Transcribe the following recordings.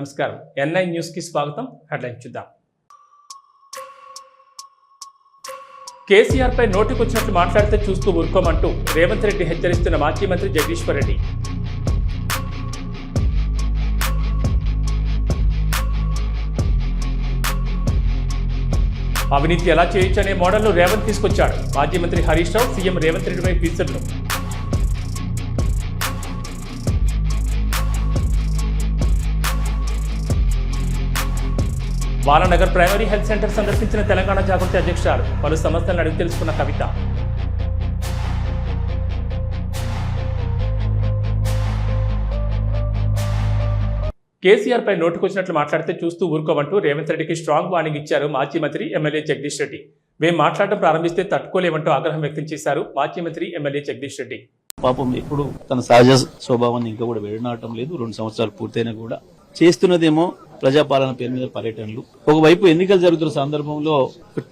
నమస్కారం. N9 news కి స్వాగతం. హెడ్లైన్ చూద్దాం. కేసీఆర్ పై నోటికొచ్చినట్లు మాట్లాడితే చూస్తూ ఊరుకోమంటూ రేవంత్ రెడ్డి హెచ్చరిస్తున్న మాజీ మంత్రి జగదీశ్వర్ రెడ్డి. అవినీతి ఎలా చేయొచ్చు అనే మోడల్ను రేవంత్ తీసుకొచ్చాడు. మాజీ మంత్రి హరీష్ రావు సీఎం రేవంత్ రెడ్డిపై విమర్శలు. బాలానగర్ ప్రైమరీ హెల్త్ సెంటర్ సందర్శించిన తెలంగాణ జాగృతి అధ్యక్షురాలు. పలు సమస్యలను అడిగి తెలుసుకున్న కవిత. కేసీఆర్ పై నోటుకొచ్చినట్లు మాట్లాడితే చూస్తూ ఊరుకోమంటూ రేవంత్ రెడ్డికి స్ట్రాంగ్ వార్నింగ్ ఇచ్చారు మాజీ మంత్రి ఎమ్మెల్యే జగదీష్ రెడ్డి. మేము మాట్లాడటం ప్రారంభిస్తే తట్టుకోలేమంటూ ఆగ్రహం వ్యక్తం చేశారు మాజీ మంత్రి ఎమ్మెల్యే జగదీష్ రెడ్డి. పాపం ఎప్పుడు తన సహజ స్వభావాన్ని ఇంకా కూడా విడనాటం లేదు. 2 సంవత్సరాలు పూర్తయినా కూడా చేస్తున్నదేమో ప్రజాపాలన పేరు మీద పర్యటనలు. ఒకవైపు ఎన్నికలు జరుగుతున్న సందర్భంలో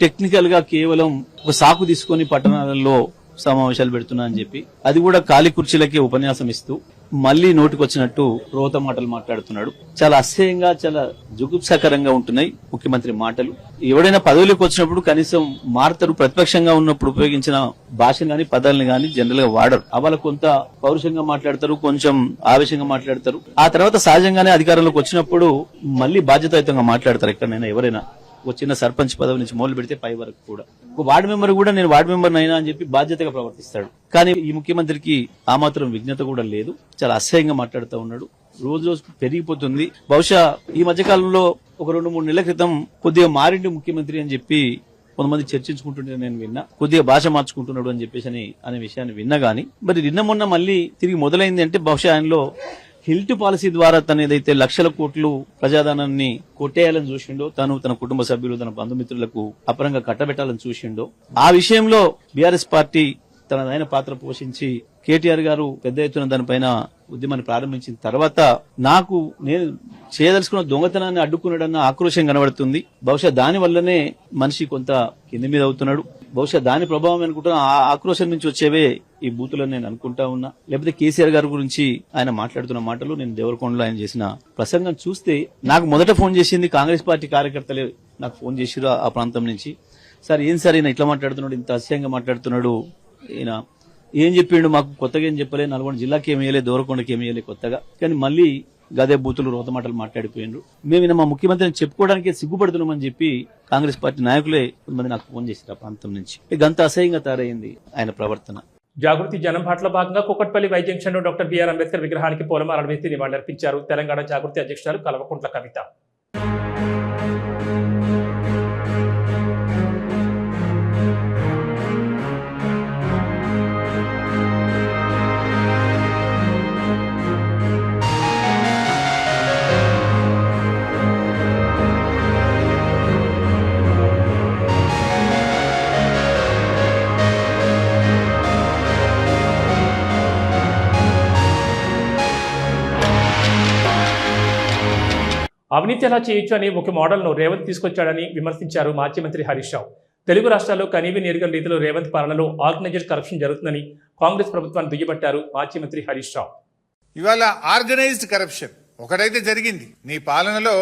టెక్నికల్ గా కేవలం ఒక సాకు తీసుకుని పట్టణాలలో సమావేశాలు పెడుతున్నా అని చెప్పి అది కూడా ఖాళీ కుర్చీలకి ఉపన్యాసం ఇస్తూ మళ్లీ నోటికొచ్చినట్టు రోత మాటలు మాట్లాడుతున్నాడు. చాలా అసహ్యంగా, చాలా జుగుప్సాకరంగా ఉంటున్నాయి ముఖ్యమంత్రి మాటలు. ఎవడైనా పదవిలోకి వచ్చినప్పుడు కనీసం మారుతారు. ప్రతిపక్షంగా ఉన్నప్పుడు ఉపయోగించిన భాషను గాని పదాలను గాని జనరల్ గా వాడరు. అవాళ కొంత పౌరుషంగా మాట్లాడతారు, కొంచెం ఆవేశంగా మాట్లాడతారు. ఆ తర్వాత సహజంగానే అధికారంలోకి వచ్చినప్పుడు మళ్లీ బాధ్యతాయుతంగా మాట్లాడతారు. ఎక్కడైనా ఎవరైనా ఒక చిన్న సర్పంచ్ పదవి నుంచి మొదలు పెడితే పై వరకు కూడా ఒక వార్డు మెంబర్ కూడా నేను వార్డు మెంబర్ అయినా అని చెప్పి బాధ్యతగా ప్రవర్తిస్తాడు. కానీ ఈ ముఖ్యమంత్రికి ఆ మాత్రం విజ్ఞత కూడా లేదు. చాలా అసహ్యంగా మాట్లాడుతూ ఉన్నాడు. రోజు రోజు పెరిగిపోతుంది. బహుశా ఈ మధ్యకాలంలో ఒక 2-3 నెలల క్రితం కొద్దిగా మారిండి ముఖ్యమంత్రి అని చెప్పి కొంతమంది చర్చించుకుంటుంటే నేను విన్నా. కొద్దిగా భాష మార్చుకుంటున్నాడు అని చెప్పేసి అనే విషయాన్ని విన్నా గానీ మరి నిన్న మొన్న మళ్ళీ తిరిగి మొదలైంది అంటే బహుశా ఆయనలో హిల్ట్ పాలసీ ద్వారా తన ఏదైతే లక్షల కోట్లు ప్రజాధనాన్ని కొట్టేయాలని చూసిండో, తన కుటుంబ సభ్యులు, తన బంధుమిత్రులకు అపరంగా కట్టబెట్టాలని చూసిండో, ఆ విషయంలో బీఆర్ఎస్ పార్టీ తనదైన పాత్ర పోషించి కేటీఆర్ గారు పెద్ద ఎత్తున దానిపైన ఉద్యమాన్ని ప్రారంభించిన తర్వాత నేను చేయదలుచుకున్న దొంగతనాన్ని అడ్డుకున్నాడన్న ఆక్రోశం కనబడుతుంది. బహుశా దాని వల్లనే మనిషి కొంత కింది మీద అవుతున్నాడు. బహుశా దాని ప్రభావం అనుకుంటున్నా. ఆ ఆక్రోశం నుంచి వచ్చేవే ఈ బూతులను నేను అనుకుంటా ఉన్నా. లేకపోతే కేసీఆర్ గారి గురించి ఆయన మాట్లాడుతున్న మాటలు, నేను దేవరకొండలో ఆయన చేసిన ప్రసంగం చూస్తే నాకు మొదట ఫోన్ చేసింది కాంగ్రెస్ పార్టీ కార్యకర్తలే నాకు ఫోన్ చేసిరు ఆ ప్రాంతం నుంచి. సార్ ఏం సార్ ఈయన ఇట్లా మాట్లాడుతున్నాడు, ఇంత అసహ్యంగా మాట్లాడుతున్నాడు, ఈయన ఏం చెప్పిండు, మాకు కొత్తగా ఏం చెప్పలే, నల్గొండ జిల్లాకి ఏమి వేయలే, దూరకొండకి ఏమి వేయలే కొత్తగా, కానీ మళ్ళీ గదే బూతులు రోత మాటలు మాట్లాడిపోయిండ్రు. మేము మా ముఖ్యమంత్రిని చెప్పుకోవడానికి సిగ్గుపడుతున్నామని చెప్పి కాంగ్రెస్ పార్టీ నాయకులే కొంతమంది నాకు ఫోన్ చేశారు ఆ ప్రాంతం నుంచి. గంత అసహ్యంగా తయారైంది ఆయన ప్రవర్తన. జాగృతి జనం పాటలో భాగంగా కుకట్పల్లి వై జంక్షన్ లో డాక్టర్ బిఆర్ అంబేద్కర్ విగ్రహానికి పూలమాలలు వేసి నివాళులర్పించారు తెలంగాణ జాగృతి అధ్యక్షురాలు కల్వకుంట్ల కవిత. అవినీతి ఎలా చేయొచ్చు అనే ఒక మోడల్ను రేవంత్ తీసుకొచ్చాడని విమర్శించారు మాజీ మంత్రి హరీష్ రావు. తెలుగు రాష్ట్రాల్లో కనీవిని ఎరుగని రీతిలో రేవంత్ పాలనలో ఆర్గనైజ్డ్ కరప్షన్ జరుగుతుందని కాంగ్రెస్ ప్రభుత్వాన్ని దుయ్యబట్టారు మాజీ మంత్రి హరీష్ రావు. ఇవాళ ఆర్గనైజ్డ్ కరప్షన్ ఒకటైతే జరిగింది. నీ పాలనలో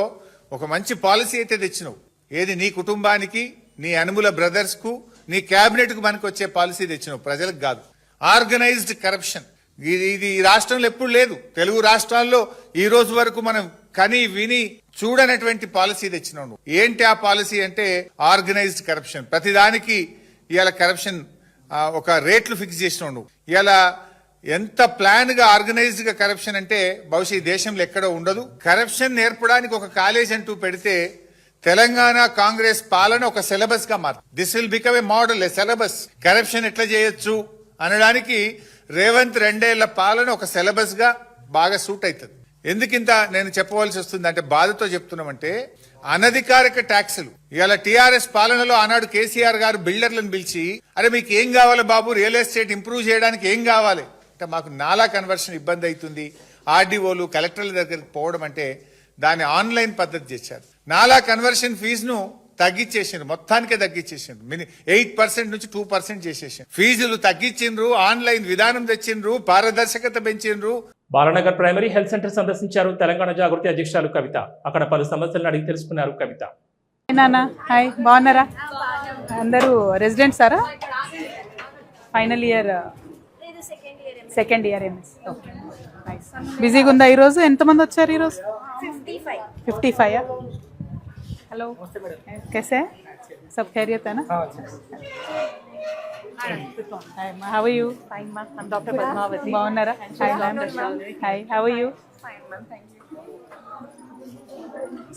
ఒక మంచి పాలసీ అయితే తెచ్చినావు. ఏది నీ కుటుంబానికి, నీ అనుముల బ్రదర్స్ కు, నీ క్యాబినెట్ కు మనకు వచ్చే పాలసీ తెచ్చినావు, ప్రజలకు కాదు. ఆర్గనైజ్డ్ కరప్షన్ ఇది ఈ రాష్ట్రంలో ఎప్పుడు లేదు. తెలుగు రాష్ట్రాల్లో ఈ రోజు వరకు మనం కని విని చూడనటువంటి పాలసీ తెచ్చినావు. ఏంటి ఆ పాలసీ అంటే ఆర్గనైజ్డ్ కరప్షన్. ప్రతిదానికి ఇవాళ కరప్షన్ ఒక రేట్లు ఫిక్స్ చేసినావు. ఇవాళ ఎంత ప్లాన్ గా ఆర్గనైజ్డ్ గా కరప్షన్ అంటే బహుశా ఈ దేశంలో ఎక్కడో ఉండదు. కరప్షన్ నేర్పడానికి ఒక కాలేజ్ అంటూ పెడితే తెలంగాణ కాంగ్రెస్ పాలన ఒక సిలబస్ గా మారుతుంది. This will become a model, A syllabus. Corruption ఎట్లా చేయొచ్చు అనడానికి రేవంత్ 2 ఏళ్ల పాలన ఒక సిలబస్ గా బాగా సూట్ అవుతుంది. ఎందుకింత నేను చెప్పవలసి వస్తుంది అంటే బాధతో చెప్తున్నామంటే అనధికారిక ట్యాక్సులు. ఇవాళ టీఆర్ఎస్ పాలనలో ఆనాడు కేసీఆర్ గారు బిల్డర్లను పిలిచి, అరే మీకు ఏం కావాలి బాబు, రియల్ ఎస్టేట్ ఇంప్రూవ్ చేయడానికి ఏం కావాలి అంటే, మాకు నాలా కన్వర్షన్ ఇబ్బంది అవుతుంది, ఆర్డీఓలు కలెక్టర్ల దగ్గరికి పోవడం అంటే దాన్ని ఆన్లైన్ పద్ధతి చేశారు. నాలా కన్వర్షన్ ఫీజును తగ్గించేసిండ్రు, మొత్తానికే తగ్గించేసిండ్రు. 8% నుంచి 2% చేసేసిండ్రు. ఫీజులు తగ్గించిండ్రు, ఆన్లైన్ విధానం తెచ్చిండ్రు, పారదర్శకత పెంచిండ్రు. బాలనగర్ ప్రైమరీ హెల్త్ సెంటర్ సందర్శించారు తెలంగాణ జాగృతి అధ్యక్షురాలు కవిత. అక్కడ పలు సమస్యలను అడిగి తెలుసుకున్నారు కవిత. నాన్న హాయ్, బాగున్నారా? అందరూ రెసిడెంట్ సారా? Final year, second year MS. Okay, nice. బిజీగా ఉందా ఈరోజు? ఎంతమంది వచ్చారు ఈరోజు? 55. हेलो, कैसे हैं सब? खैरियत है ना? Hi, how are you? Fine ma'am, I am doctor Padmavathi. बावन्नारा? Hi ma'am. Hi, how are you? Fine ma'am, thank you.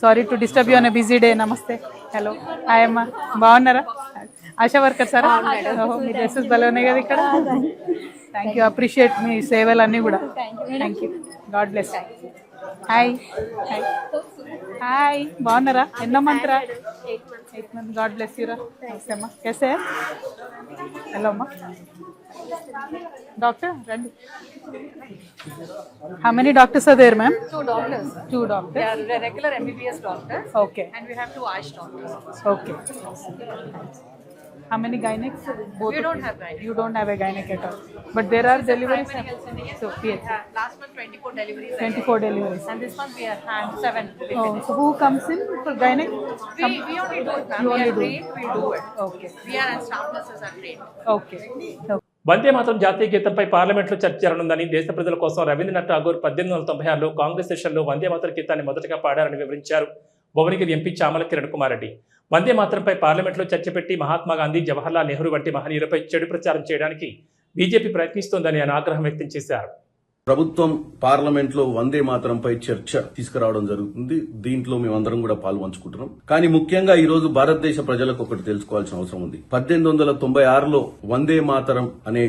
Sorry to disturb you on a busy day. నమస్తే. హలో, హాయ్ అమ్మా, బాగున్నారా? ఆశా వర్కర్ సారా? ఓహో, మీ డ్రెస్సెస్ భలే ఉన్నాయి కదా ఇక్కడ. థ్యాంక్ యూ, అప్రిషియేట్ మీ సేవలన్నీ కూడా. Thank you, god bless. Hi hi hi, బాగున్నారా? ఎన్నో మంత్రా? 8 months. గాడ్ బ్లెస్ యూరా. నమస్తే అమ్మా, కేసే? హలో అమ్మా. డాక్టర్ రండి. How many doctors are there, ma'am? 2 doctors. 2 doctors. They are the regular MBBS doctors. Okay. And we have 2 AYUSH doctors. Okay. How many gynec? Both. We of don't you? have gynec. You don't have a gynec at all. But there are deliveries. Primary health center, yes. So, PH. Last month 24 deliveries. 24 deliveries. And this month we are had 7. Oh, so who comes in for gynec? We only do it, ma'am. You We only are do trained, we do it. Okay. We are and staff nurses are trained. Okay. Okay. Vande Mataram జాతీయ గీతంపై పార్లమెంట్లో చర్చ జరగనుందని దేశ ప్రజల కోసం రవీంద్రనాథ్ ఠాగూర్ 1896లో కాంగ్రెస్ సెషన్లో వందే మాతర గీతాన్ని మొదటగా పాడారని వివరించారు భువనగిరి ఎంపీ చామల కిరణ్ కుమార్ రెడ్డి. వందే మాతరంపై పార్లమెంట్లో చర్చ పెట్టి మహాత్మా గాంధీ, జవహర్లాల్ నెహ్రూ వంటి మహనీయులపై చెడు ప్రచారం చేయడానికి బీజేపీ ప్రయత్నిస్తోందని ఆయన ఆగ్రహం వ్యక్తం చేశారు. ప్రభుత్వం పార్లమెంట్ లో వందే మాతరంపై చర్చ తీసుకురావడం జరుగుతుంది. దీంట్లో మేమందరం కూడా పాల్పంచుకుంటున్నాం. కానీ ముఖ్యంగా ఈ రోజు భారతదేశ ప్రజలకు ఒకటి తెలుసుకోవాల్సిన అవసరం ఉంది. 1896లో వందే మాతరం అనే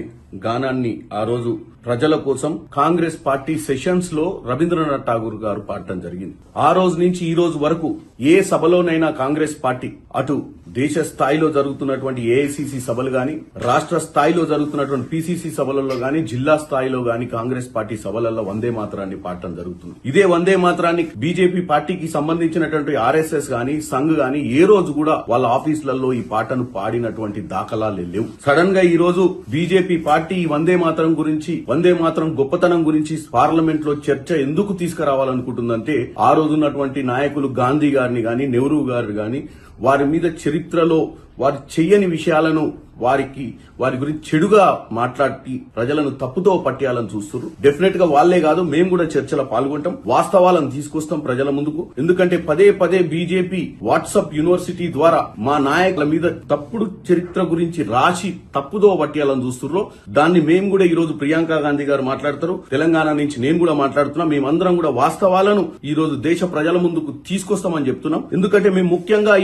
గానాన్ని ఆ రోజు ప్రజల కోసం కాంగ్రెస్ పార్టీ సెషన్స్ లో రవీంద్రనాథ్ ఠాగూర్ గారు పాడటం జరిగింది. ఆ రోజు నుంచి ఈ రోజు వరకు ఏ సభలోనైనా కాంగ్రెస్ పార్టీ అటు దేశ స్థాయిలో జరుగుతున్నటువంటి ఏఐసిసి సభలు గాని, రాష్ట్ర స్థాయిలో జరుగుతున్నటువంటి పిసిసి సభలలో గాని, జిల్లా స్థాయిలో గాని కాంగ్రెస్ పార్టీ సభలలో వందే మాతరాన్ని పాడటం జరుగుతుంది. ఇదే వందే మాతరాన్ని బీజేపీ పార్టీకి సంబంధించినటువంటి ఆర్ఎస్ఎస్ గాని, సంఘ్ గాని ఏ రోజు కూడా వాళ్ళ ఆఫీసులలో ఈ పాటను పాడినటువంటి దాఖలాలే లేవు. సడన్ గా ఈ రోజు బీజేపీ పార్టీ ఈ వందే మాతరం గురించి, వందే మాతరం గొప్పతనం గురించి పార్లమెంట్ లో చర్చ ఎందుకు తీసుకురావాలనుకుంటుందంటే ఆ రోజున్నటువంటి నాయకులు గాంధీ గారిని గాని, నెహ్రూ గారిని గాని వారి మీద చరిత్రలో వారు చెయ్యని విషయాలను వారి గురించి చెడుగా మాట్లాడి ప్రజలను తప్పుతో పట్టేయాలని చూస్తున్నారు. డెఫినెట్ గా వాళ్లే కాదు, మేము కూడా చర్చలో పాల్గొంటాం, వాస్తవాలను తీసుకొస్తాం ప్రజల ముందుకు. ఎందుకంటే పదే పదే బీజేపీ వాట్సాప్ యూనివర్సిటీ ద్వారా మా నాయకుల మీద తప్పుడు చరిత్ర గురించి రాసి తప్పుదో పట్టేయాలని చూస్తున్నారు. దాన్ని మేము కూడా ఈ రోజు ప్రియాంక గాంధీ గారు మాట్లాడతారు, తెలంగాణ నుంచి నేను కూడా మాట్లాడుతున్నా. మేమందరం కూడా వాస్తవాలను ఈ రోజు దేశ ప్రజల ముందుకు తీసుకొస్తామని చెప్తున్నాం. ఎందుకంటే మేము ముఖ్యంగా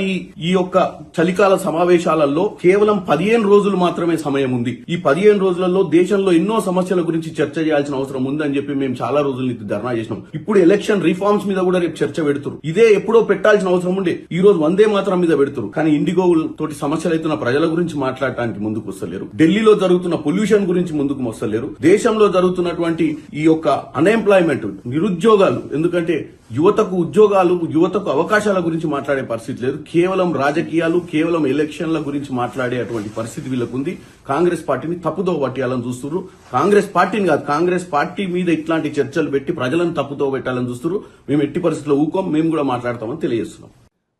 ఈ యొక్క చలికాల సమావేశాలలో కేవలం 15 రోజులు మాత్రమే సమయం ఉంది. ఈ 15 రోజులలో దేశంలో ఎన్నో సమస్యల గురించి చర్చ చేయాల్సిన అవసరం ఉందని చెప్పి మేము చాలా రోజుల నుంచి ధర్నా చేసినాం. ఇప్పుడు ఎలక్షన్ రిఫార్మ్స్ మీద కూడా రేపు చర్చ పెడుతున్నారు. ఇదే ఎప్పుడో పెట్టాల్సిన అవసరం ఉండే, ఈ రోజు వందే మాతరం మీద పెడుతున్నారు. కానీ ఇండిగో తోటి సమస్యలు అవుతున్న ప్రజల గురించి మాట్లాడటానికి ముందుకు వస్తలేరు. ఢిల్లీలో జరుగుతున్న పొల్యూషన్ గురించి ముందుకు వస్తలేరు. దేశంలో జరుగుతున్నటువంటి ఈ యొక్క అన్ఎంప్లాయ్మెంట్, నిరుద్యోగాలు, ఎందుకంటే యువతకు ఉద్యోగాలు, యువతకు అవకాశాల గురించి మాట్లాడే పరిస్థితి లేదు. కేవలం రాజకీయాలు, కేవలం ఎలక్షన్ల గురించి మాట్లాడే అటువంటి పరిస్థితి వీళ్ళకు ఉంది. కాంగ్రెస్ పార్టీని తప్పుదో పట్టాలని చూస్తున్నారు. కాంగ్రెస్ పార్టీని కాదు, కాంగ్రెస్ పార్టీ మీద ఇట్లాంటి చర్చలు పెట్టి ప్రజలను తప్పుతో పెట్టాలని చూస్తున్నారు. మేము ఎట్టి పరిస్థితుల్లో ఊకోం, మేము కూడా మాట్లాడతామని తెలియజేస్తున్నాం.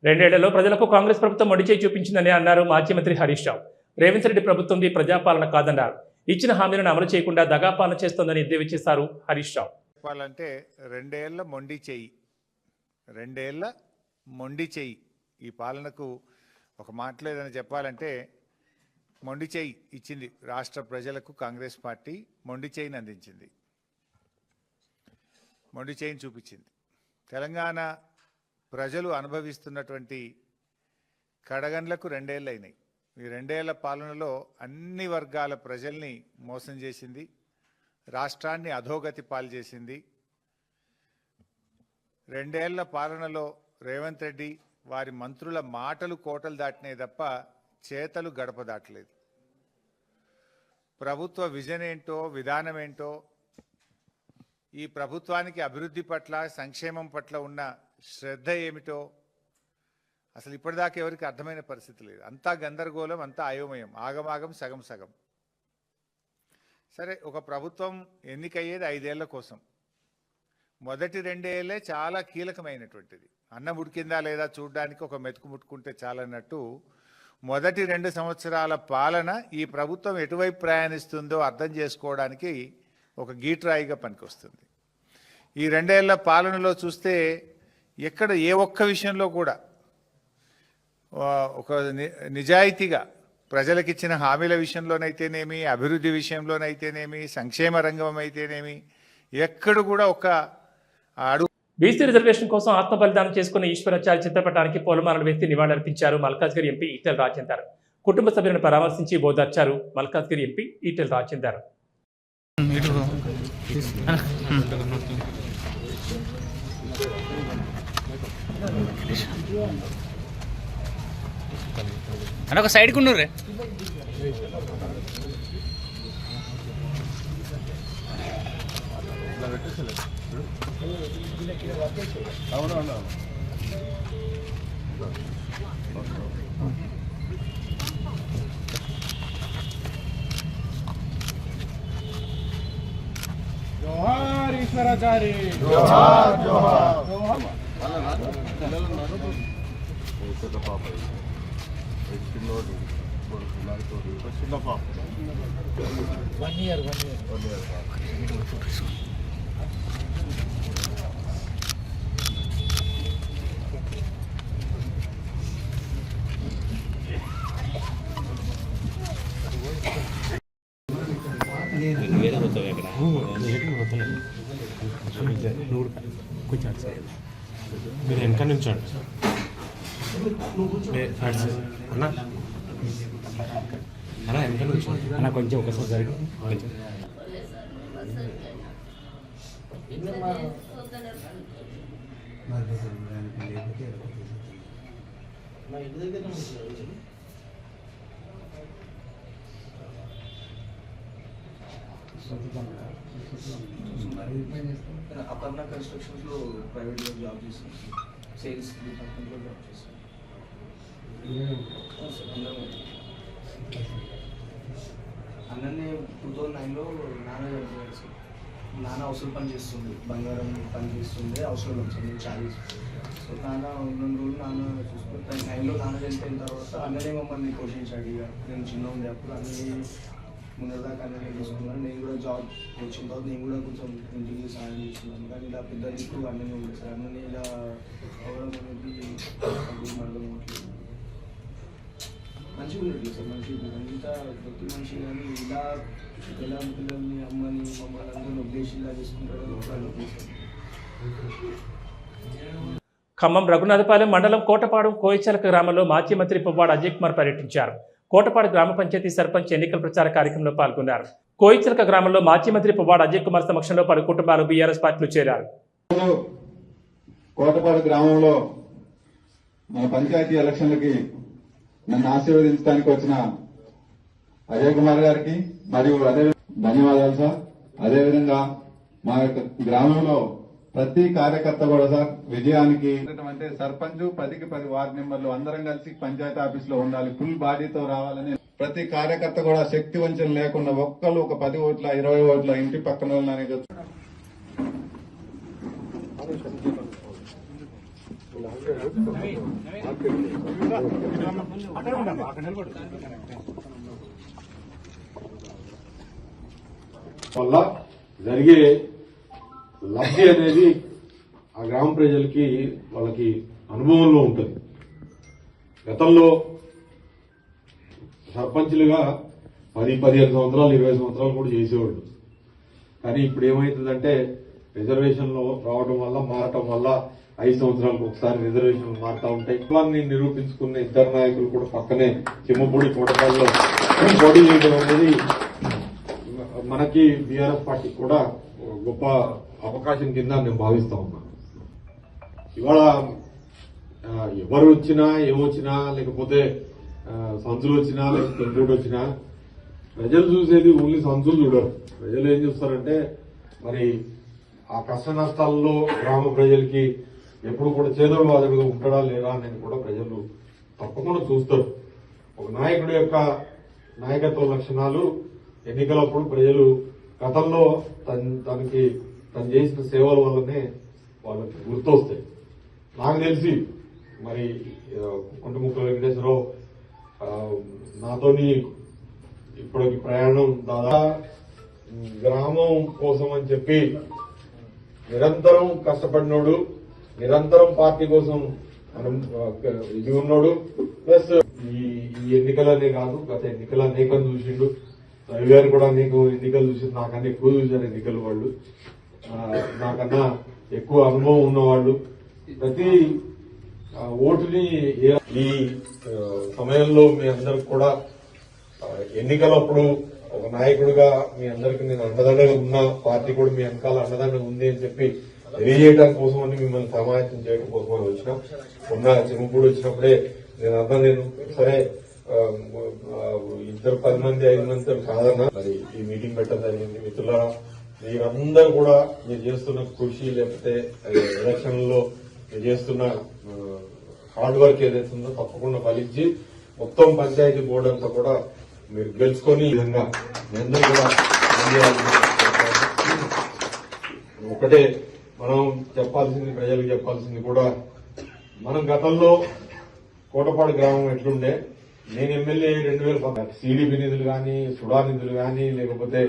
2 ఏళ్లలో ప్రజలకు కాంగ్రెస్ ప్రభుత్వం మొండిచేయి చూపించిందని అన్నారు మాజీ మంత్రి హరీష్ రావు. రేవంత్ రెడ్డి ప్రభుత్వంది ప్రజాపాలన కాదన్నారు. ఇచ్చిన హామీలను అమలు చేయకుండా దగాపాలన చేస్తోందని ఎద్దేవా చేశారు హరీష్ రావు. చెప్పాలంటే 2 ఏళ్ల మొండి చెయ్యి, 2 ఏళ్ల మొండి చెయ్యి. ఈ పాలనకు ఒక మాటలో ఏదైనా చెప్పాలంటే మొండి చెయ్యి ఇచ్చింది రాష్ట్ర ప్రజలకు. కాంగ్రెస్ పార్టీ మొండి చెయ్యిని అందించింది, మొండి చెయ్యిని చూపించింది. తెలంగాణ ప్రజలు అనుభవిస్తున్నటువంటి కడగండ్లకు 2 ఏళ్ళు అయినాయి. ఈ 2 ఏళ్ల పాలనలో అన్ని వర్గాల ప్రజల్ని మోసం చేసింది, రాష్ట్రాన్ని అధోగతి పాలు చేసింది. 2 ఏళ్ల పాలనలో రేవంత్ రెడ్డి వారి మంత్రుల మాటలు కోటలు దాటినాయి తప్ప చేతలు గడప దాటలేదు. ప్రభుత్వ విజన్ ఏంటో, విధానం ఏంటో, ఈ ప్రభుత్వానికి అభివృద్ధి పట్ల, సంక్షేమం పట్ల ఉన్న శ్రద్ధ ఏమిటో అసలు ఇప్పటిదాకా ఎవరికి అర్థమైన పరిస్థితి లేదు. అంతా గందరగోళం, అంతా అయోమయం, ఆగమాగం, సగం సగం. సరే, ఒక ప్రభుత్వం ఎన్నికయ్యేది 5 ఏళ్ల కోసం. మొదటి 2 ఏళ్లే చాలా కీలకమైనటువంటిది. అన్నం ఉడికిందా లేదా చూడడానికి ఒక మెతుకు ముట్టుకుంటే చాలన్నట్టు మొదటి 2 సంవత్సరాల పాలన ఈ ప్రభుత్వం ఎటువైపు ప్రయాణిస్తుందో అర్థం చేసుకోవడానికి ఒక గీట్రాయిగా పనికొస్తుంది. ఈ 2 ఏళ్ల పాలనలో చూస్తే ఎక్కడ ఏ ఒక్క విషయంలో కూడా ఒక నిజాయితీగా ప్రజలకిచ్చిన హామీల విషయంలోనైతేనేమి, అభివృద్ధి విషయంలోనైతేనేమి, సంక్షేమ రంగం అయితేనేమి ఎక్కడ కూడా ఒక అడుగు. బీసీ రిజర్వేషన్ కోసం ఆత్మ బలిదానం చేసుకున్న ఈశ్వరాచార్య చిత్రపటానికి పూలమాలలు వేసి నివాళులర్పించారు మల్కాజ్గిరి ఎంపీ ఈటెల రాజేందర్. కుటుంబ సభ్యులను పరామర్శించి ఓదార్చారు మల్కాజ్గిరి ఎంపీ ఈటెల రాజేందర్. ఒక సైడ్కి ఉండు. అవునవును. జోహార్ ఈశ్వరాచారి. జోహార్ జోహార్. చిన్న పాప 1 year. మీరు వెనక నుంచండి అన్న అన్న వెనక నుంచండి అన్న కొంచెం ఒకసారి జరిగి కొంచెం అపర్ణ కన్స్ట్రక్షన్స్ లో ప్రైవేట్ లో జాబ్ చేస్తాను. సేల్స్ డిపార్ట్మెంట్ లో జాబ్ చేస్తాను. అన్ననే 2009లో నాన్న చనిపోయాడు సార్. నాన్న అవసరం పని చేస్తుంది, బంగారం పని చేస్తుంది, అవసరం వచ్చింది చాలీస్. సో నాన్న ఉన్న రోజులు నాన్న చూసుకుంటాను. 9లో నాన్న చనిపోయిన తర్వాత అన్ననే మమ్మల్ని పోషించాడు. ఇక నేను చిన్న ఉండే అప్పుడు అన్ననే ముందరదాకా అన్ననే చూసుకున్నాను. నేను కూడా జాబ్ వచ్చిన తర్వాత నేను కూడా కొంచెం ఇంటికి సాయం చేస్తున్నాను. కానీ ఇలా పెద్ద దిక్కు అన్ననే ఉంది సార్. అన్ననే ఇలా అవడం అనేది అర్థం అవ్వట్లేదు. మంచిగా ఉండట్లేదు సార్. మంచిగా అంతా ప్రతి మనిషి కానీ ఇలా ఎలా పిల్లల్ని అమ్మని మమ్మల్ని అందరూ ఉద్దేశంగా చేసుకుంటారో ఖమ్మం రఘునాథపాలెం మండలం కోటపాడు కోయిచలక గ్రామంలో మాజీ మంత్రి పువ్వాడ అజయ్ కుమార్ పర్యటించారు. కోటపాడు గ్రామ పంచాయతీ సర్పంచ్ ఎన్నికల ప్రచార కార్యక్రమంలో పాల్గొన్నారు. కోయిచలక గ్రామంలో మాజీ మంత్రి పువ్వాడ అజయ్ కుమార్ సమక్షంలో పలు కుటుంబాలు బీఆర్ఎస్ పార్టీలో చేరారు. కోటపాడు గ్రామంలో మన పంచాయతీ ఎలక్షన్లకి నన్ను ఆశీర్వదించడానికి వచ్చిన అజయ్ కుమార్ గారికి మరియు అదే ధన్యవాదాలు సార్. అదేవిధంగా మా యొక్క గ్రామంలో ప్రతి కార్యకర్త కూడా సార్ విజయానికి అంటే సర్పంచ్ 10కి 10 వార్డు మెంబర్లు అందరం కలిసి పంచాయతీ ఆఫీస్ లో ఉండాలి, ఫుల్ బాడీతో రావాలని ప్రతి కార్యకర్త కూడా శక్తి వంచన లేకుండా ఒక్కళ్ళు ఒక 10 ఓట్ల 20 ఓట్ల ఇంటి పక్కన వాళ్ళని వల్ల జరిగే లబ్ధి అనేది ఆ గ్రామ ప్రజలకి వాళ్ళకి అనుభవంలో ఉంటుంది. గతంలో సర్పంచ్లుగా 10-15 సంవత్సరాలు 20 సంవత్సరాలు కూడా చేసేవాళ్ళు. కానీ ఇప్పుడు ఏమవుతుందంటే రిజర్వేషన్లో రావడం వల్ల మారటం వల్ల 5 సంవత్సరాలకు ఒకసారి రిజర్వేషన్లు మారుతూ ఉంటాయి. కులాన్ని నిరూపించుకున్న ఇద్దరు నాయకులు కూడా పక్కనే చిమ్మపూడి కోటపాడులో పోటీ చేయడం అనేది మనకి బీఆర్ఎస్ పార్టీకి కూడా గొప్ప అవకాశం కింద నేను భావిస్తా ఉన్నాను. ఇవాళ ఎవరు వచ్చినా ఏమొచ్చినా లేకపోతే సంచులు వచ్చినా లేకపోతే ఇంకోటి వచ్చినా ప్రజలు చూసేది ఓన్లీ సంచులు చూడరు. ప్రజలు ఏం చూస్తారంటే మరి ఆ కష్ట నష్టాల్లో గ్రామ ప్రజలకి ఎప్పుడు కూడా చేదోడు వాదడుగా ఉంటాడా లేదా అనేది కూడా ప్రజలు తప్పకుండా చూస్తారు. ఒక నాయకుడి యొక్క నాయకత్వ లక్షణాలు ఎన్నికలప్పుడు ప్రజలు గతంలో తనకి తను చేసిన సేవల వల్లనే వాళ్ళకి గుర్తొస్తాయి. నాకు తెలిసి మరి కుంటముక్కల వెంకటేశ్వరరావు నాతోని ఇప్పటికి ప్రయాణం దాదాపు గ్రామం కోసం అని చెప్పి నిరంతరం కష్టపడినోడు, నిరంతరం పార్టీ కోసం మనం ఇది ఉన్నాడు. ప్లస్ ఈ ఎన్నికలనే కాదు, గత ఎన్నికల అనేకం చూసిండు. రవి గారు కూడా నీకు ఎన్నికలు చూసిండు, నాకన్నా ఎక్కువ చూశారు ఎన్నికలు. వాళ్ళు నాకన్నా ఎక్కువ అనుభవం ఉన్నవాళ్ళు. ప్రతి ఓటుని ఈ సమయంలో మీ అందరికి కూడా ఎన్నికలప్పుడు ఒక నాయకుడిగా మీ అందరికి నేను అండదండగా ఉన్నా, పార్టీ కూడా మీ వెనకాల అండదండగా ఉంది అని చెప్పి తెలియజేయడం కోసం అని మిమ్మల్ని సమాయత్తం చేయడం కోసం అని వచ్చినాం. మొన్న చిన్నప్పుడు వచ్చినప్పుడే నేను సరే 10 మంది 5 మంది కాదన్నా మరి ఈ మీటింగ్ పెట్టడం జరిగింది. మిత్రులారా, మీరందరూ కూడా మీరు చేస్తున్న కృషి లేకపోతే ఎలక్షన్ లో మీరు చేస్తున్న హార్డ్ వర్క్ ఏదైతే ఉందో తప్పకుండా ఫలించి మొత్తం పంచాయతీ బోర్డు అంతా కూడా మీరు గెలుచుకొని ఈ విధంగా మీ అందరూ కూడా ఒకటే మనం చెప్పాల్సింది, ప్రజలకు చెప్పాల్సింది కూడా, మనం గతంలో కోటపాడు గ్రామం ఎట్లుండే, నేను ఎమ్మెల్యే 2010 సిడిపి నిధులు కానీ, సుడా నిధులు కానీ, లేకపోతే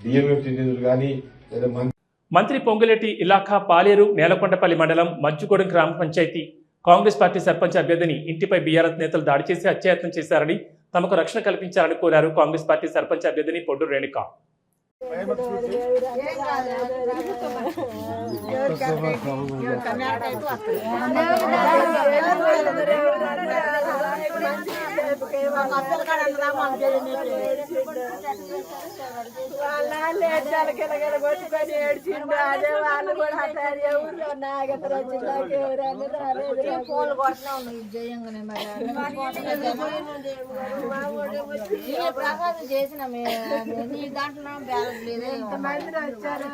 డిఎంఎఫ్టి నిధులు కానీ, లేదా మంత్రి పొంగులేటి ఇలాఖా పాలేరు నేలకొండపల్లి మండలం మజ్జుగూడెం గ్రామ పంచాయతీ కాంగ్రెస్ పార్టీ సర్పంచ్ అభ్యర్థిని ఇంటిపై బీఆర్ఎస్ నేతలు దాడి చేసి హత్యాయత్నం చేశారని, తమకు రక్షణ కల్పించాలని కోరారు కాంగ్రెస్ పార్టీ సర్పంచ్ అభ్యర్థిని పొడ్డు రేణుక. కొట్టుకొని ఏడ్చిండు. అదే వాళ్ళు కూడా హఠారి ఎవరు నాగేంద్ర జిల్లాకి ఫోన్లు కొట్టినా ఉన్నాయి జయంగానే. మరి ప్రకాశం చేసిన నీ దాంట్లో బ్యాలెన్స్ లేదు. ఎంతమంది వచ్చారు,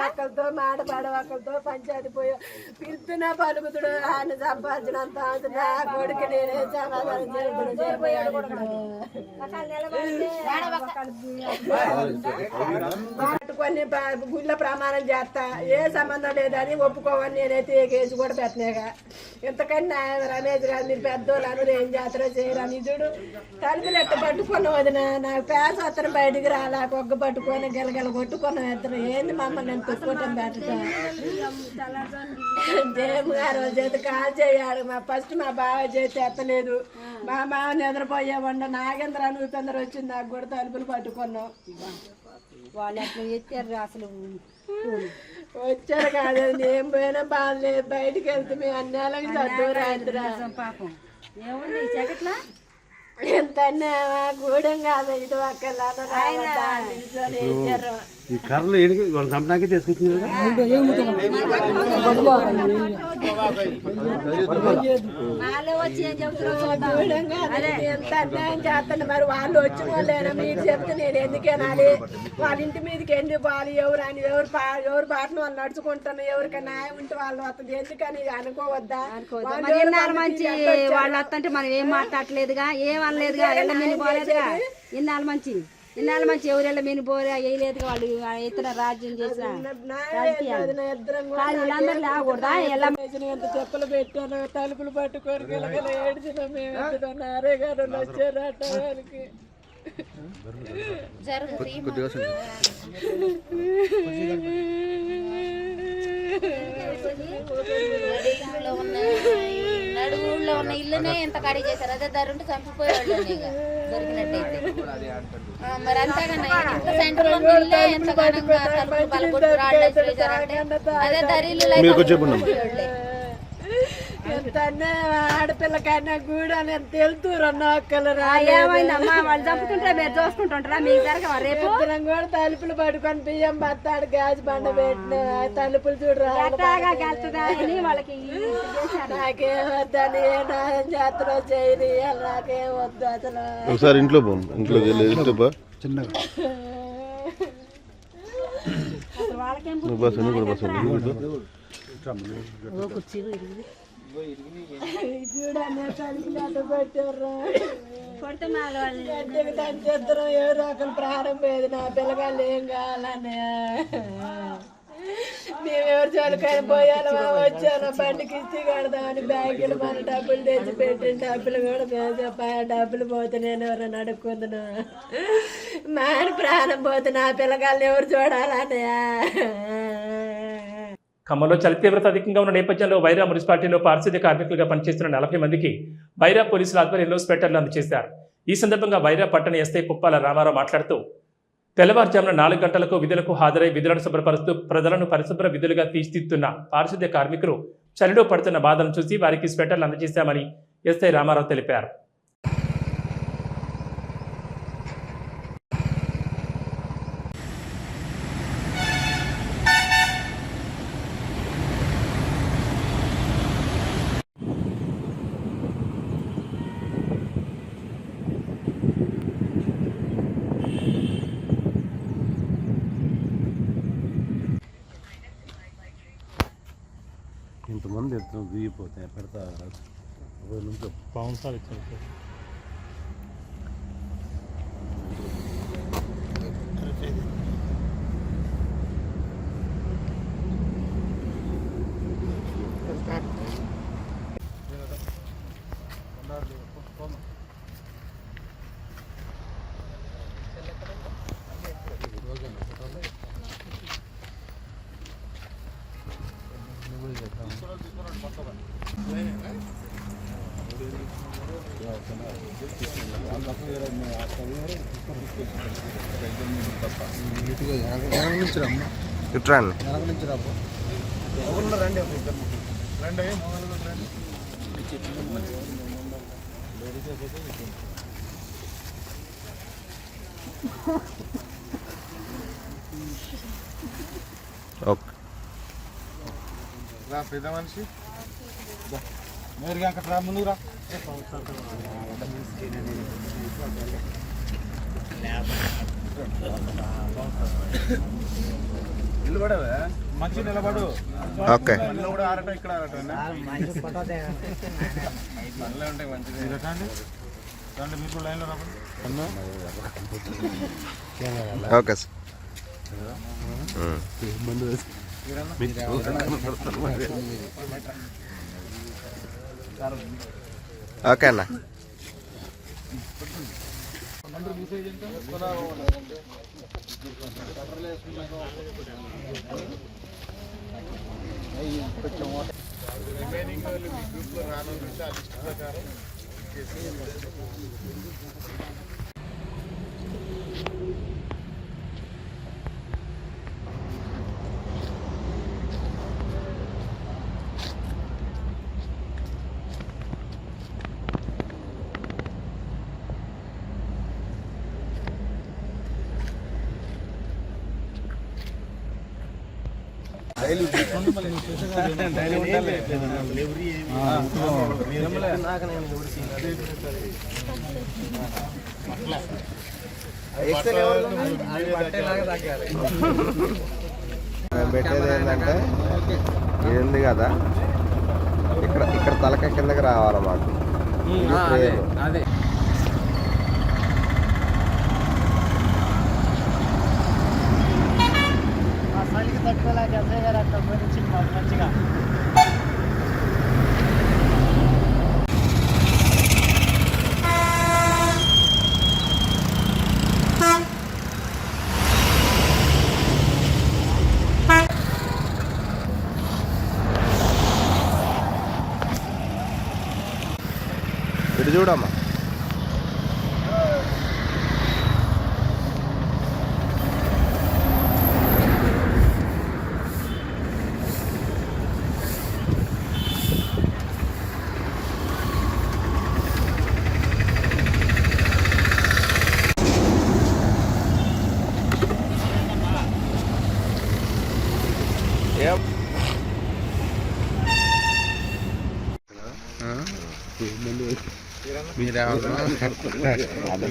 అక్కలతో మాడపాడు, అక్కలతో పంచాయతీ పోయి పిలుతున్న పలుకుతుడు. ఆయన సంపాదించినంత నా కొడుకు నేనే సమాధానం పట్టుకొని గుళ్ళ ప్రమాణం చేస్తా, ఏ సంబంధం లేదని ఒప్పుకోవని నేనైతే ఏ కేసు కూడా పెట్టలేగా. ఇంతకన్నా రమేష్ గారు మీరు పెద్దోళ్ళు ఏం జాతర చేయరా నిజుడు తలుపులు ఎట్ట పట్టుకున్న వదిన నాకు పేస అతను బయటికి రాలా, కొగ్గ పట్టుకొని గెలగల కొట్టుకున్న ఇద్దరు ఏంది మమ్మల్ని నేను తొక్కుకోవటం పెట్టట. జయమ్మ గారు చేతి కాల్ చేయాడు. ఫస్ట్ మా బావ చేతి ఎత్తలేదు, మా బావ నిద్రపోయేవండ. నాగేంద్ర ఉపేంద్ర వచ్చింది, నాకు కూడా తలుపులు పట్టుకున్నాం. వాళ్ళు అట్లా ఎత్తారు, అసలు వచ్చారు కాదండి. ఏం పోయినా బాగాలేదు, బయటికి వెళ్తే మేము అన్నేళ్ళకి చదువురా పాపం ఏముంది చెగట్లా ఎంత గూడెం కాదు. ఇది ఒక్కలా ఈ కర్రలు చంపడానికే తీసుకొచ్చింది. ఎంత అన్యాయం చేస్తాను. మరి వాళ్ళు వచ్చిన వాళ్ళైనా మీరు చెప్తే నేను ఎందుకేనాలి? వాళ్ళ ఇంటి మీదకి ఎందుకు పోవాలి? ఎవరు అని ఎవరు బాటను వాళ్ళు నడుచుకుంటాను. ఎవరికి న్యాయం ఉంటే వాళ్ళు వస్తుంది, ఎందుకని అనుకోవద్దా? మంచి వాళ్ళు వస్తుంటే మనం ఏం మాట్లాడలేదుగా, ఏం అనలేదుగా, ఎల్ల మీద పోలేదుగా. ఇన్నాళ్ళు మంచి ఎవరెళ్ళ మీద పోలే వేయలేదుగా. వాళ్ళు ఎత్తున రాజ్యం చేసిన ఎంత చెప్పులు పెట్టాను, తలుపులు పట్టుకొని గెలగల ఏడ్చిన మేము నారే గారు వచ్చారు అట్టడానికి. నడుగులో ఉన్న ఇల్లునే ఎంత ఖాళీ చేశారు. అదే ధర ఉంటే చంపిపోయేవాళ్ళు దొరికినట్టయితే. మరి అంతేగానే ఇంత సెంటర్ లో ఇల్లే ఎంత అదే ధర ఇల్లు ఎంత ఆడపిల్లకైనా కూడా నేను తెలుతురన్న ఒక్కలు ఏమైందమ్మా వాళ్ళు చంపుతుంటే మీరు చూసుకుంటుంటారా? మీకు జరగవా రేపు? కూడా తలుపులు పట్టుకొని బియ్యం బత్తాడు గ్యాస్ బండ పెట్టిన తలుపులు చూడరా వాళ్ళకి నాకేం వద్దని ఏ నాయం జాతర చేయని నాకేం వద్దు అసలు. ఒకసారి ఇంట్లో పో, ఇంట్లో చిన్నగా చూడా తలుపులు అడ్డు పెట్టారు గట్టిగా దాని చేద్దరం ఏ రకం ప్రారంభమేది నా పిల్లగాళ్ళు ఏం కావాలని మేమెవరు చదువుకొని పోయాలి వచ్చాను బండికి ఇచ్చి కడదామని బ్యాంకులు మన డబ్బులు తెచ్చి పెట్టిన డబ్బులు కూడా మేము డబ్బులు పోతే నేను ఎవరైనా అడుక్కుందును మా ఆయన ప్రాణం పోతే నా పిల్లగాళ్ళని ఎవరు చూడాలని. ఖమ్మంలో చలి తీవ్రత అధికంగా ఉన్న నేపథ్యంలో వైరా మున్సిపాలిటీలో పారిశుద్ధ్య కార్మికులుగా పనిచేస్తున్న 40 మందికి వైరా పోలీసుల ఆధ్వర్యంలో స్వెటర్లు అందజేశారు. ఈ సందర్భంగా వైరా పట్టణ ఎస్ఐ పుప్పాల రామారావు మాట్లాడుతూ తెల్లవారుజామున 4 గంటలకు విధులకు హాజరై విధులను శుభ్రపరుస్తూ ప్రజలను పరిశుభ్ర విధులుగా తీర్చిదిద్దుతున్న పారిశుద్ధ్య కార్మికులు చలిలో పడుతున్న బాధను చూసి వారికి స్వెటర్లు అందజేశామని ఎస్ఐ రామారావు తెలిపారు. ఇంతమంది ఎత్తున దిగిపోతాయి పెడతా నుంచి పవన్ సార్ ఇచ్చారు సార్. పెద్ద మనిషి నేరుగా అక్కడ రా ముందుకు రా. నిలబడవే మంచి నిలబడు. ఓకే కూడా ఆరట ఇక్కడ ఆరట ఉంటాయి మంచిది. రండి మీరు లైన్లో రాబడి. Okay sir. ఓకే అన్న. రిమైనింగ్ వాళ్ళు మీ గ్రూప్లో రానుంటే ఆ లిస్ట్ ప్రకారం పెట్టేది ఏంటంటే ఇది ఉంది కదా, ఇక్కడ తలక కిందకి రావాలి మాకు. అదే మంచిగా ఇటు చూడమ్మా.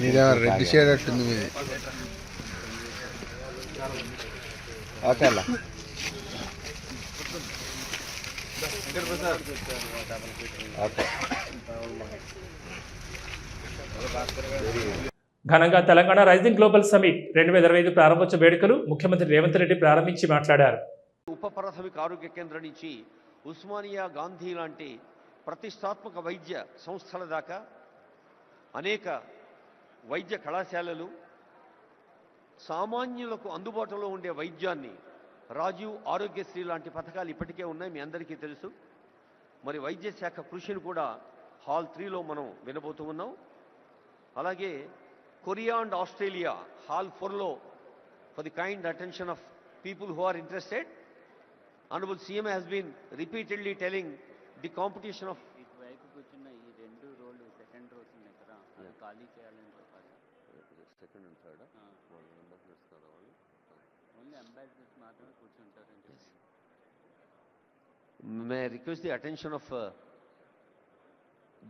మీరేమో రెడ్ షేడ్ అట్టుంది మీది. ఓకే అన్న. ఓకే. ఘనంగా తెలంగాణ రైజింగ్ గ్లోబల్ సమిట్ 2025 ప్రారంభోత్సవ వేడుకలు ముఖ్యమంత్రి రేవంత్ రెడ్డి ప్రారంభించి మాట్లాడారు. ఉప ప్రాథమిక ఆరోగ్య కేంద్రం నుంచి ఉస్మానియా, గాంధీ లాంటి ప్రతిష్టాత్మక వైద్య సంస్థల దాకా అనేక వైద్య కళాశాలలు, సామాన్యులకు అందుబాటులో ఉండే వైద్యాన్ని, రాజీవ్ ఆరోగ్యశ్రీ లాంటి పథకాలు ఇప్పటికే ఉన్నాయి, మీ అందరికీ తెలుసు. మరి వైద్య శాఖ కృషిని కూడా హాల్ 3లో మనం వినబోతూ ఉన్నాం. అలాగే కొరియా అండ్ ఆస్ట్రేలియా హాల్ 4లో for the kind attention of people who are interested. Honorable CM has been repeatedly telling the competition of second and third. May I request the attention of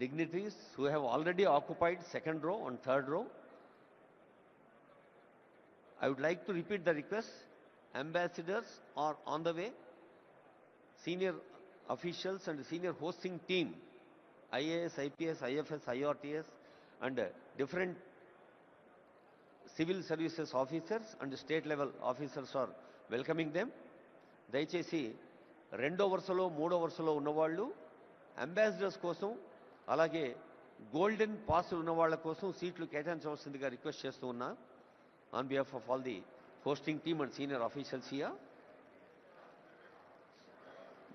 dignitaries who have already occupied second row and third row. I would like to repeat the request. Ambassadors are on the way. Senior officials and senior hosting team, IAS, IPS, IFS, IRTS and different civil services officers and state level officers are welcoming them. దయచేసి రెండో వరుసలో మూడో వరుసలో ఉన్నవాళ్ళు ambassadors కోసం అలాగే golden pass ఉన్న వాళ్ళ కోసం సీట్లు కేటాయించవలసిందిగా రిక్వెస్ట్ చేస్తూ ఉన్నా on behalf of all the hosting team and senior officials here.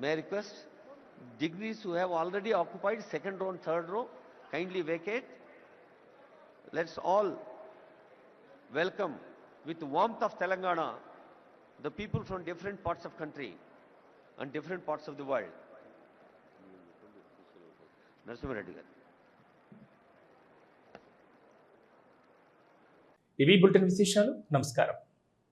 May I request dignitaries who have already occupied second row and third row kindly vacate. Let's all welcome with warmth of Telangana the people from different parts of country and different parts of the world. Narasimha Reddy garu. ఇవి bulletin విశేషాలు. నమస్కారం.